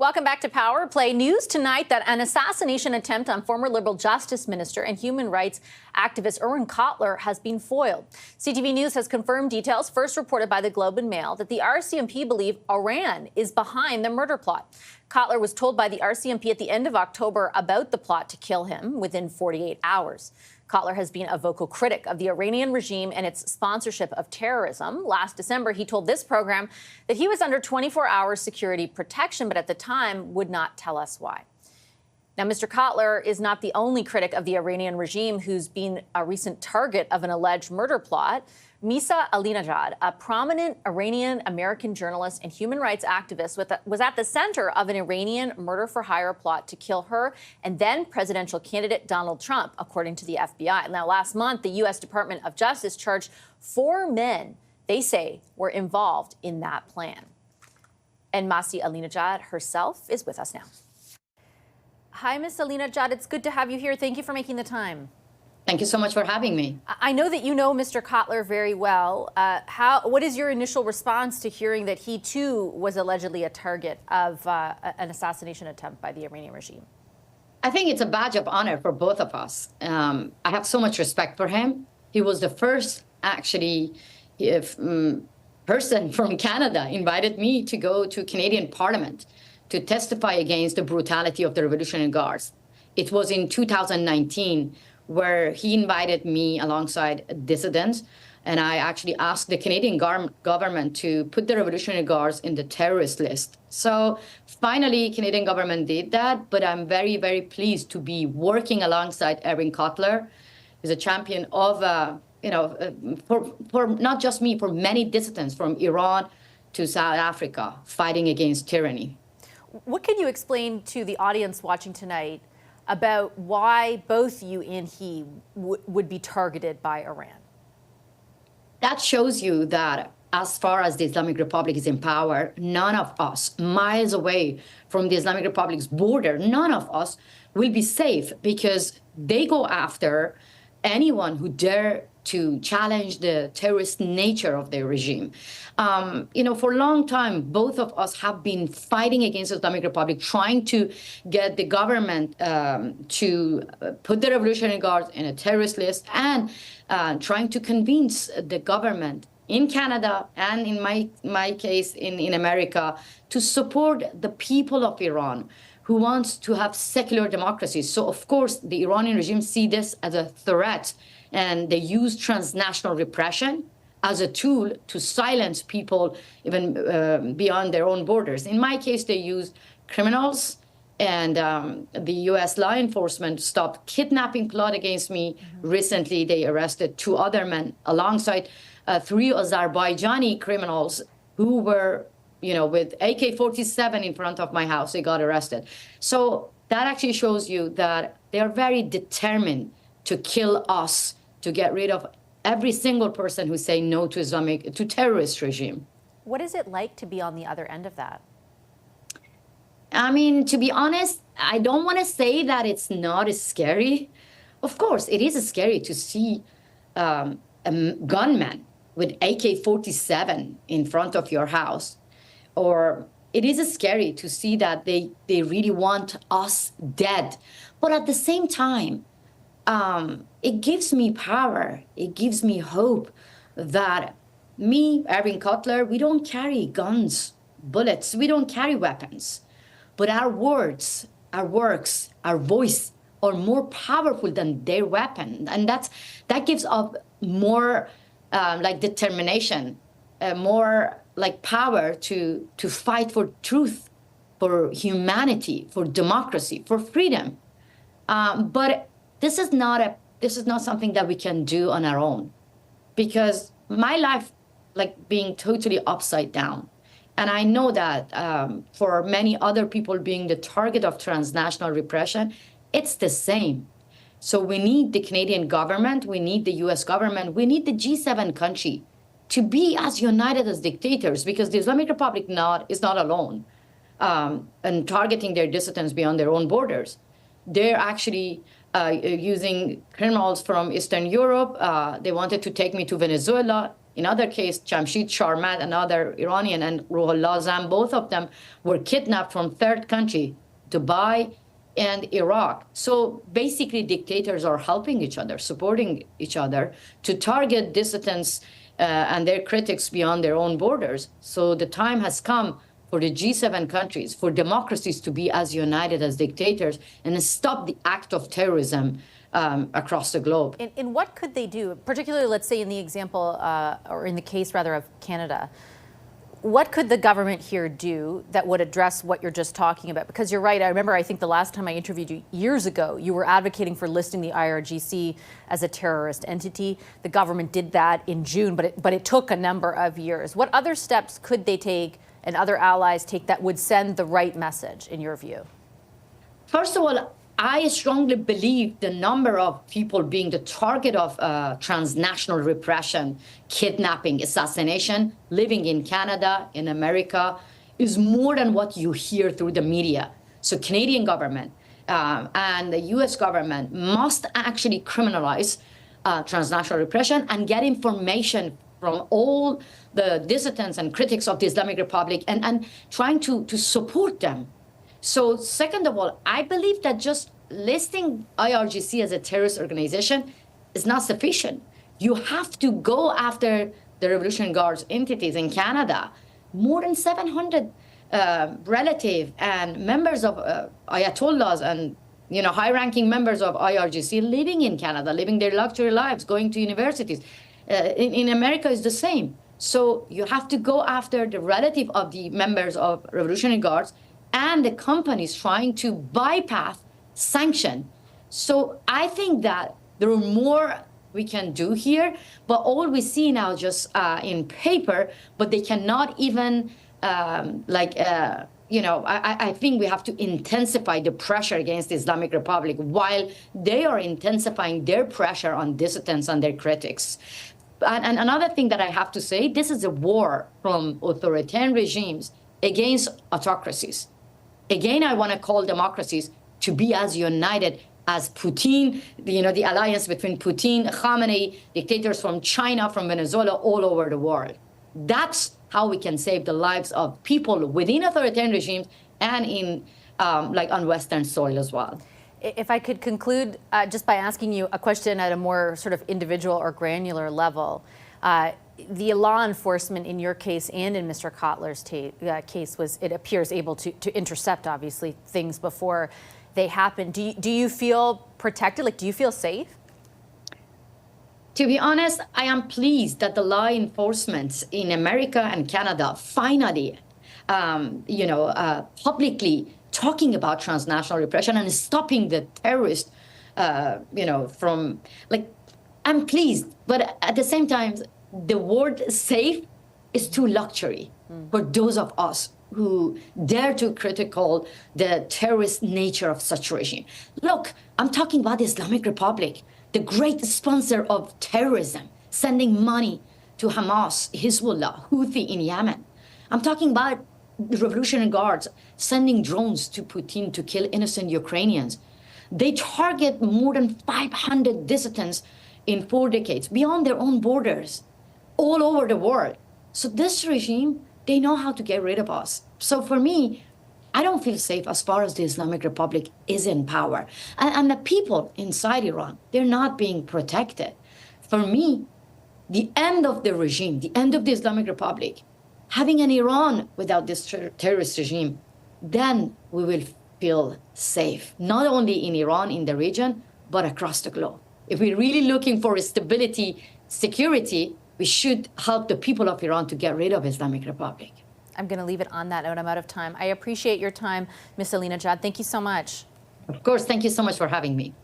Welcome back to Power Play. News tonight that an assassination attempt on former Liberal Justice Minister and human rights activist Irwin Cotler has been foiled. CTV News has confirmed details first reported by the Globe and Mail that the RCMP believe Iran is behind the murder plot. Cotler was told by the RCMP at the end of October about the plot to kill him within 48 hours. Cotler has been a vocal critic of the Iranian regime and its sponsorship of terrorism. Last December, he told this program that he was under 24-hour security protection, but at the time would not tell us why. Now, Mr. Cotler is not the only critic of the Iranian regime who's been a recent target of an alleged murder plot. Masih Alinejad, a prominent Iranian-American journalist and human rights activist, was at the center of an Iranian murder-for-hire plot to kill her and then presidential candidate Donald Trump, according to the FBI. Now, last month, the U.S. Department of Justice charged 4 men they say were involved in that plan. And Masih Alinejad herself is with us now. Hi, Ms. Alinejad. It's good to have you here. Thank you for making the time. Thank you so much for having me. I know that you know Mr. Cotler very well. What is your initial response to hearing that he, too, was allegedly a target of an assassination attempt by the Iranian regime? I think it's a badge of honor for both of us. I have so much respect for him. He was the first, actually, person from Canada invited me to go to Canadian Parliament to testify against the brutality of the Revolutionary Guards. It was in 2019 where he invited me alongside dissidents, and I actually asked the Canadian government to put the Revolutionary Guards in the terrorist list. So finally, Canadian government did that, but I'm very, very pleased to be working alongside Irwin Cotler. He's a champion of, for not just me, for many dissidents from Iran to South Africa fighting against tyranny. What can you explain to the audience watching tonight about why both you and he would be targeted by Iran? That shows you that as far as the Islamic Republic is in power, none of us, miles away from the Islamic Republic's border, none of us will be safe because they go after anyone who dare to challenge the terrorist nature of their regime. For a long time, both of us have been fighting against the Islamic Republic, trying to get the government to put the Revolutionary Guards in a terrorist list and trying to convince the government in Canada and in my case in America to support the people of Iran who wants to have secular democracy. So, of course, the Iranian regime see this as a threat, and they use transnational repression as a tool to silence people even beyond their own borders. In my case, they use criminals, and the U.S. law enforcement stopped kidnapping plot against me. Mm-hmm. Recently, they arrested 2 other men alongside 3 Azerbaijani criminals who were with AK-47 in front of my house. They got arrested. So that actually shows you that they are very determined to kill us, to get rid of every single person who say no to terrorist regime. What is it like to be on the other end of that? I mean, to be honest, I don't want to say that it's not as scary. Of course, it is scary to see a gunman with AK-47 in front of your house. Or it is scary to see that they really want us dead. But at the same time, it gives me power. It gives me hope that me, Irwin Cotler, we don't carry guns, bullets. We don't carry weapons. But our words, our works, our voice are more powerful than their weapon. And that gives us more determination, more power to fight for truth, for humanity, for democracy, for freedom. But this is not something that we can do on our own, because my life being totally upside down. And I know that for many other people being the target of transnational repression, it's the same. So we need the Canadian government, we need the US government, we need the G7 country to be as united as dictators, because the Islamic Republic is not alone and targeting their dissidents beyond their own borders. They're actually using criminals from Eastern Europe. They wanted to take me to Venezuela In other case, Jamshid Sharmat, another Iranian, and Ruhollah Zam, both of them were kidnapped from third country, Dubai and Iraq. So basically, dictators are helping each other, supporting each other to target dissidents and their critics beyond their own borders. So the time has come for the G7 countries, for democracies to be as united as dictators and stop the act of terrorism across the globe. And what could they do, particularly, let's say, in the example, or in the case, rather, of Canada? What could the government here do that would address what you're just talking about? Because you're right. I remember, I think the last time I interviewed you years ago, you were advocating for listing the IRGC as a terrorist entity. The government did that in June, but it took a number of years. What other steps could they take and other allies take that would send the right message, in your view? First of all, I strongly believe the number of people being the target of transnational repression, kidnapping, assassination, living in Canada, in America, is more than what you hear through the media. So Canadian government and the US government must actually criminalize transnational repression and get information from all the dissidents and critics of the Islamic Republic and trying to support them. So second of all, I believe that just listing IRGC as a terrorist organization is not sufficient. You have to go after the Revolutionary Guard's entities in Canada. More than 700 relative and members of Ayatollahs and high-ranking members of IRGC living in Canada, living their luxury lives, going to universities. In America, it's the same. So you have to go after the relative of the members of Revolutionary Guards and the companies trying to bypass sanction. So I think that there are more we can do here, but all we see now just in paper, but they cannot even I think we have to intensify the pressure against the Islamic Republic while they are intensifying their pressure on dissidents and their critics. And another thing that I have to say, this is a war from authoritarian regimes against autocracies. Again, I want to call democracies to be as united as Putin, the alliance between Putin, Khamenei, dictators from China, from Venezuela, all over the world. That's how we can save the lives of people within authoritarian regimes and on Western soil as well. If I could conclude just by asking you a question at a more sort of individual or granular level. The law enforcement in your case and in Mr. Kotler's case was, it appears, able to intercept, obviously, things before they happen. Do you feel protected? Like, do you feel safe? To be honest, I am pleased that the law enforcement in America and Canada finally, publicly talking about transnational repression and stopping the terrorists, from, I'm pleased. But at the same time, the word safe is too luxury for those of us who dare to critical the terrorist nature of such regime. Look, I'm talking about the Islamic Republic, the great sponsor of terrorism, sending money to Hamas, Hezbollah, Houthi in Yemen. I'm talking about the Revolutionary Guards sending drones to Putin to kill innocent Ukrainians. They target more than 500 dissidents in 4 decades, beyond their own borders, all over the world. So this regime, they know how to get rid of us. So for me, I don't feel safe as far as the Islamic Republic is in power. And the people inside Iran, they're not being protected. For me, the end of the regime, the end of the Islamic Republic, having an Iran without this terrorist regime, then we will feel safe, not only in Iran, in the region, but across the globe. If we're really looking for stability, security, we should help the people of Iran to get rid of Islamic Republic. I'm going to leave it on that note. I'm out of time. I appreciate your time, Ms. Alinejad. Thank you so much. Of course. Thank you so much for having me.